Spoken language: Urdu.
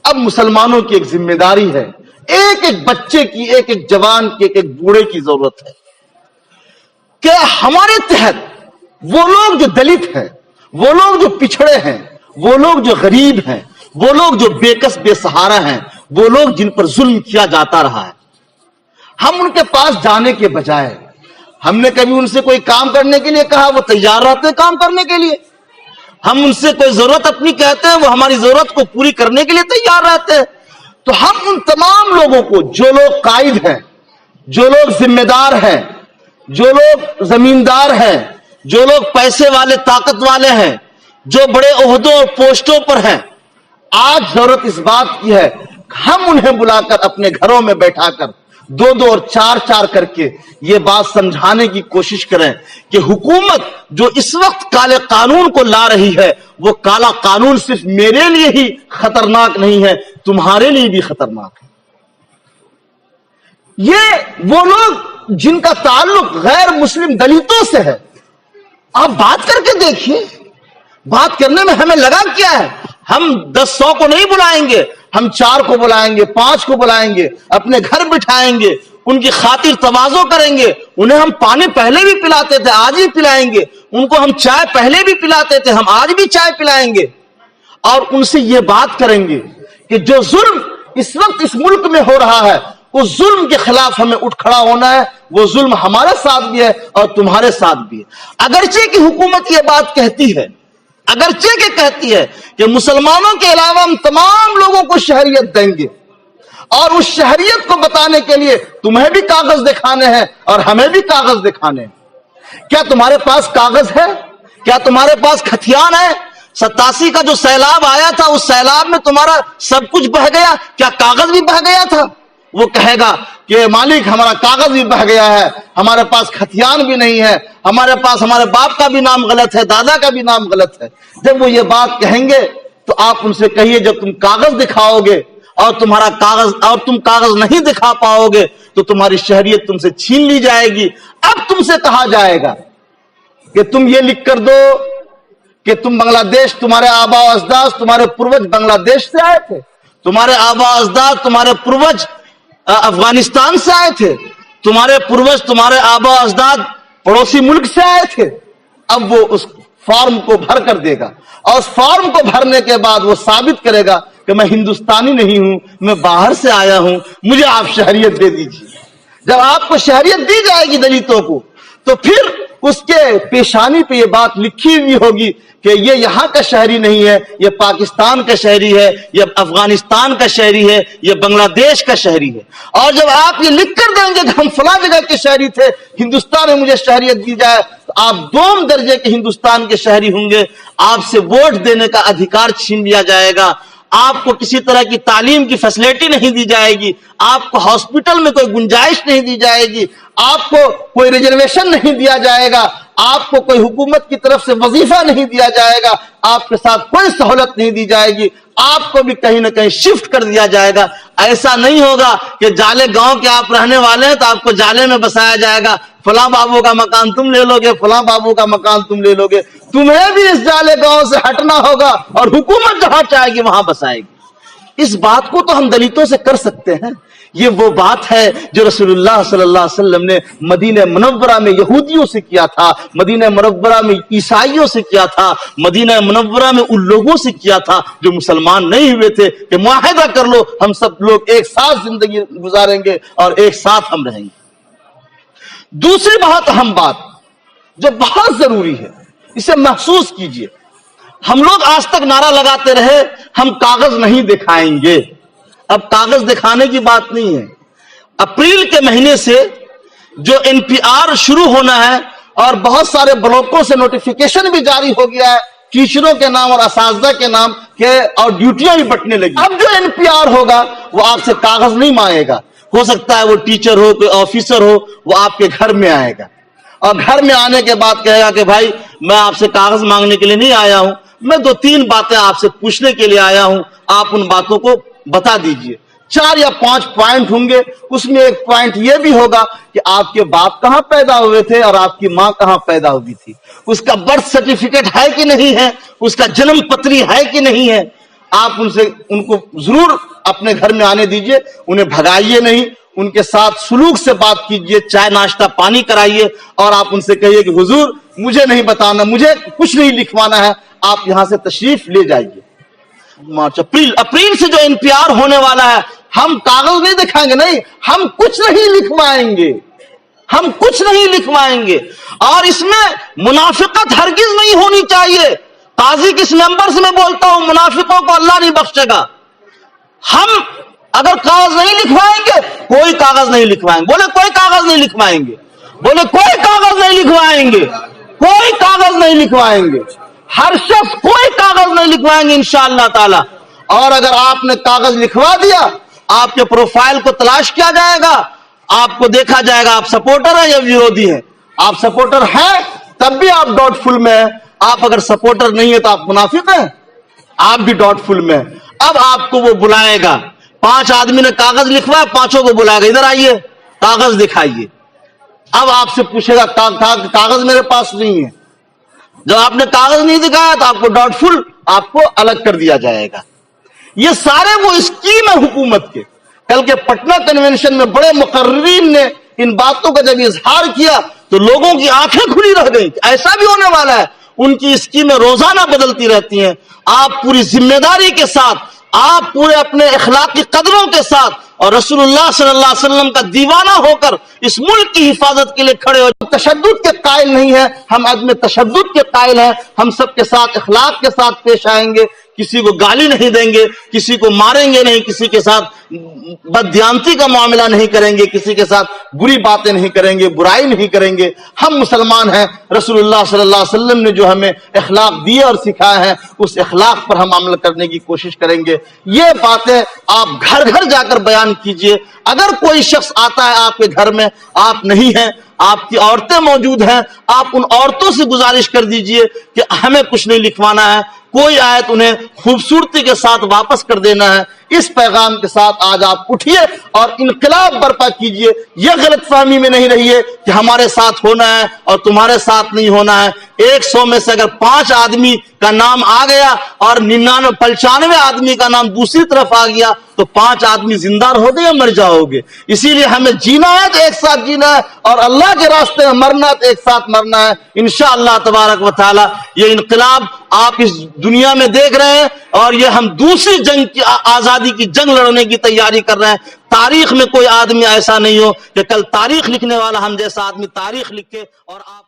اب مسلمانوں کی ایک ذمہ داری ہے، ایک ایک بچے کی، ایک ایک جوان کی، ایک ایک بوڑھے کی ضرورت ہے کہ ہمارے تحت وہ لوگ جو دلت ہیں، وہ لوگ جو پچھڑے ہیں، وہ لوگ جو غریب ہیں، وہ لوگ جو بے کس بے سہارا ہیں، وہ لوگ جن پر ظلم کیا جاتا رہا ہے، ہم ان کے پاس جانے کے بجائے ہم نے کبھی ان سے کوئی کام کرنے کے لیے کہا؟ وہ تیار رہتے کام کرنے کے لیے۔ ہم ان سے کوئی ضرورت اپنی کہتے ہیں، وہ ہماری ضرورت کو پوری کرنے کے لیے تیار رہتے ہیں۔ تو ہم ان تمام لوگوں کو، جو لوگ قائد ہیں، جو لوگ ذمہ دار ہیں، جو لوگ زمیندار ہیں، جو لوگ پیسے والے طاقت والے ہیں، جو بڑے عہدوں اور پوسٹوں پر ہیں، آج ضرورت اس بات کی ہے ہم انہیں بلا کر اپنے گھروں میں بیٹھا کر دو دو اور چار چار کر کے یہ بات سمجھانے کی کوشش کریں کہ حکومت جو اس وقت کالے قانون کو لا رہی ہے، وہ کالا قانون صرف میرے لیے ہی خطرناک نہیں ہے، تمہارے لیے بھی خطرناک ہے۔ یہ وہ لوگ جن کا تعلق غیر مسلم دلتوں سے ہے، آپ بات کر کے دیکھیے۔ بات کرنے میں ہمیں لگا کیا ہے؟ ہم 10-100 کو نہیں بلائیں گے، ہم 4 کو بلائیں گے، 5 کو بلائیں گے، اپنے گھر بٹھائیں گے، ان کی خاطر تواضع کریں گے۔ انہیں ہم پانی پہلے بھی پلاتے تھے، آج بھی پلائیں گے۔ ان کو ہم چائے پہلے بھی پلاتے تھے، ہم آج بھی چائے پلائیں گے۔ اور ان سے یہ بات کریں گے کہ جو ظلم اس وقت اس ملک میں ہو رہا ہے، اس ظلم کے خلاف ہمیں اٹھ کھڑا ہونا ہے۔ وہ ظلم ہمارے ساتھ بھی ہے اور تمہارے ساتھ بھی ہے۔ اگرچہ کہ حکومت یہ بات کہتی ہے، اگرچہ کہ کہتی ہے کہ مسلمانوں کے علاوہ ہم تمام لوگوں کو شہریت دیں گے، اور اس شہریت کو بتانے کے لیے تمہیں بھی کاغذ دکھانے ہیں اور ہمیں بھی کاغذ دکھانے ہیں۔ کیا تمہارے پاس کاغذ ہے؟ کیا تمہارے پاس کھتیان ہے؟ 87 کا جو سیلاب آیا تھا، اس سیلاب میں تمہارا سب کچھ بہہ گیا، کیا کاغذ بھی بہہ گیا تھا؟ وہ کہے گا کہ مالک ہمارا کاغذ بھی بہہ گیا ہے، ہمارے پاس کھتیان بھی نہیں ہے، ہمارے پاس ہمارے باپ کا بھی نام غلط ہے، دادا کا بھی نام غلط ہے۔ جب وہ یہ بات کہیں گے تو آپ ان سے کہیے جب تم کاغذ دکھاؤ گے اور تمہارا کاغذ اور تم کاغذ نہیں دکھا پاؤ گے تو تمہاری شہریت تم سے چھین لی جائے گی۔ اب تم سے کہا جائے گا کہ تم یہ لکھ کر دو کہ تم بنگلہ دیش، تمہارے آبا و اجداد، تمہارے پروج بنگلہ دیش سے آئے تھے، تمہارے آبا و اجداد، تمہارے پروج افغانستان سے آئے تھے، تمہارے پروج، تمہارے آبا و اجداد پڑوسی ملک سے آئے تھے۔ اب وہ اس فارم کو بھر کر دے گا، اور اس فارم کو بھرنے کے بعد وہ ثابت کرے گا کہ میں ہندوستانی نہیں ہوں، میں باہر سے آیا ہوں، مجھے آپ شہریت دے دیجیے۔ جب آپ کو شہریت دی جائے گی دلتوں کو، تو پھر اس کے پیشانی پہ یہ بات لکھی ہوئی ہوگی کہ یہ یہاں کا شہری نہیں ہے، یہ پاکستان کا شہری ہے، یہ افغانستان کا شہری ہے، یہ بنگلہ دیش کا شہری ہے۔ اور جب آپ یہ لکھ کر دیں گے کہ ہم فلاں جگہ کے شہری تھے، ہندوستان میں مجھے شہریت دی جائے، تو آپ دوم درجے کے ہندوستان کے شہری ہوں گے۔ آپ سے ووٹ دینے کا ادھیکار چھین لیا جائے گا، آپ کو کسی طرح کی تعلیم کی فیسلٹی نہیں دی جائے گی، آپ کو ہاسپٹل میں کوئی گنجائش نہیں دی جائے گی، آپ کو کوئی ریزرویشن نہیں دیا جائے گا، آپ کو کوئی حکومت کی طرف سے وظیفہ نہیں دیا جائے گا، آپ کے ساتھ کوئی سہولت نہیں دی جائے گی، آپ کو بھی کہیں نہ کہیں شفٹ کر دیا جائے گا۔ ایسا نہیں ہوگا کہ جالے گاؤں کے آپ رہنے والے ہیں تو آپ کو جالے میں بسایا جائے گا، فلاں بابو کا مکان تم لے لو گے، فلاں بابو کا مکان تم لے لو گے۔ تمہیں بھی اس جالے گاؤں سے ہٹنا ہوگا اور حکومت جہاں چاہے گی وہاں بسائے گی۔ اس بات کو تو ہم دلتوں سے کر سکتے ہیں۔ یہ وہ بات ہے جو رسول اللہ صلی اللہ علیہ وسلم نے مدینہ منورہ میں یہودیوں سے کیا تھا، مدینہ منورہ میں عیسائیوں سے کیا تھا، مدینہ منورہ میں ان لوگوں سے کیا تھا جو مسلمان نہیں ہوئے تھے کہ معاہدہ کر لو، ہم سب لوگ ایک ساتھ زندگی گزاریں گے اور ایک ساتھ ہم رہیں گے۔ دوسری بہت اہم بات جو بہت ضروری ہے، اسے محسوس کیجئے۔ ہم لوگ آج تک نعرہ لگاتے رہے ہم کاغذ نہیں دکھائیں گے۔ اب کاغذ دکھانے کی بات نہیں ہے۔ اپریل کے مہینے سے جو NPR شروع ہونا ہے اور بہت سارے بلاکوں سے نوٹیفیکیشن بھی جاری ہو گیا ہے ٹیچروں کے نام اور اساتذہ کے نام کے، اور ڈیوٹیاں بھی بٹنے لگی۔ اب جو NPR ہوگا وہ آپ سے کاغذ نہیں مانگے گا، ہو سکتا ہے وہ ٹیچر ہو، کوئی آفیسر ہو، وہ آپ کے گھر میں آئے گا اور گھر میں آنے کے بعد کہے گا کہ بھائی میں آپ سے کاغذ مانگنے کے لیے نہیں آیا ہوں، میں 2-3 باتیں آپ سے پوچھنے کے لیے آیا ہوں، آپ ان باتوں کو بتا دیجئے۔ 4 یا 5 پوائنٹ ہوں گے، اس میں ایک پوائنٹ یہ بھی ہوگا کہ آپ کے باپ کہاں پیدا ہوئے تھے اور آپ کی ماں کہاں پیدا ہوئی تھی، اس کا برتھ سرٹیفکیٹ ہے کہ نہیں ہے، اس کا جنم پتری ہے کہ نہیں ہے۔ آپ ان کو ضرور اپنے گھر میں آنے دیجئے، انہیں بھگائیے نہیں، ان کے ساتھ سلوک سے بات کیجئے، چائے ناشتہ پانی کرائیے، اور آپ ان سے کہیے کہ حضور مجھے نہیں بتانا، مجھے کچھ نہیں لکھوانا ہے، آپ یہاں سے تشریف لے جائیے۔ مارچ اپریل سے جو NPR ہونے والا ہے، ہم کاغذ نہیں دکھائیں گے، نہیں، ہم کچھ نہیں لکھوائیں گے، ہم کچھ نہیں لکھوائیں گے، اور اس میں منافقت ہرگز نہیں ہونی چاہیے۔ قاضی کس ممبر سے میں بولتا ہوں، منافقوں کو اللہ نہیں بخشے گا۔ ہم اگر کاغذ نہیں لکھوائیں گے، کوئی کاغذ نہیں لکھوائیں گے، بولے کوئی کاغذ نہیں لکھوائیں گے، بولے کوئی کاغذ نہیں لکھوائیں گے، کوئی کاغذ نہیں لکھوائیں گے، ہر شخص کوئی کاغذ نہیں لکھوائیں گے انشاءاللہ تعالی۔ اور اگر آپ نے کاغذ لکھوا دیا، آپ کے پروفائل کو تلاش کیا جائے گا، آپ کو دیکھا جائے گا آپ سپورٹر ہیں یا ویرودھی ہیں۔ آپ سپورٹر ہیں تب بھی آپ ڈاؤٹ فل میں ہیں، آپ اگر سپورٹر نہیں ہے تو آپ منافق ہیں، آپ بھی ڈاؤٹ فل میں ہیں۔ اب آپ کو وہ بلائے گا، 5 آدمی نے کاغذ لکھوایا، 5 کو بلائے گا، ادھر آئیے کاغذ دکھائیے۔ اب آپ سے پوچھے گا کاغذ میرے پاس نہیں ہے۔ جب آپ نے کاغذ نہیں دکھایا تو آپ کو ڈاؤٹ فل، آپ کو الگ کر دیا جائے گا۔ یہ سارے وہ اسکیم ہے حکومت کے۔ کل کے پٹنہ کنونشن میں بڑے مقررین نے ان باتوں کا جب اظہار کیا تو لوگوں کی آنکھیں کھلی رہ گئی، ایسا بھی ہونے والا ہے۔ ان کی اسکیمیں روزانہ بدلتی رہتی ہیں۔ آپ پوری ذمہ داری کے ساتھ، آپ پورے اپنے اخلاقی قدروں کے ساتھ اور رسول اللہ صلی اللہ علیہ وسلم کا دیوانہ ہو کر اس ملک کی حفاظت کے لیے کھڑے ہو۔ تشدد کے قائل نہیں ہیں، ہم عدم تشدد کے قائل ہیں۔ ہم سب کے ساتھ اخلاق کے ساتھ پیش آئیں گے، کسی کو گالی نہیں دیں گے، کسی کو ماریں گے نہیں، کسی کے ساتھ بددیانتی کا معاملہ نہیں کریں گے، کسی کے ساتھ بری باتیں نہیں کریں گے، برائی نہیں کریں گے۔ ہم مسلمان ہیں، رسول اللہ صلی اللہ علیہ وسلم نے جو ہمیں اخلاق دیے اور سکھائے ہیں اس اخلاق پر ہم عمل کرنے کی کوشش کریں گے۔ یہ باتیں آپ گھر گھر جا کر بیان کیجئے۔ اگر کوئی شخص آتا ہے آپ کے گھر میں، آپ نہیں ہیں، آپ کی عورتیں موجود ہیں، آپ ان عورتوں سے گزارش کر دیجئے کہ ہمیں کچھ نہیں لکھوانا ہے، کوئی آیت انہیں خوبصورتی کے ساتھ واپس کر دینا ہے۔ اس پیغام کے ساتھ آج آپ اٹھیے اور انقلاب برپا کیجئے۔ یہ غلط فہمی میں نہیں رہیے کہ ہمارے ساتھ ہونا ہے اور تمہارے ساتھ نہیں ہونا ہے۔ 100 میں سے اگر 5 آدمی کا نام آ گیا اور 95 آدمی کا نام دوسری طرف آ گیا تو 5 آدمی زندہ رہو گے یا مر جاؤ گے۔ اسی لیے ہمیں جینا ہے تو ایک ساتھ جینا ہے، اور اللہ کے راستے میں مرنا ہے تو ایک ساتھ مرنا ہے انشاءاللہ تبارک و تعالی۔ یہ انقلاب آپ اس دنیا میں دیکھ رہے ہیں، اور یہ ہم دوسری جنگ کی، آزادی کی جنگ لڑنے کی تیاری کر رہے ہیں۔ تاریخ میں کوئی آدمی ایسا نہیں ہو کہ کل تاریخ لکھنے والا ہم جیسا آدمی تاریخ لکھے اور آپ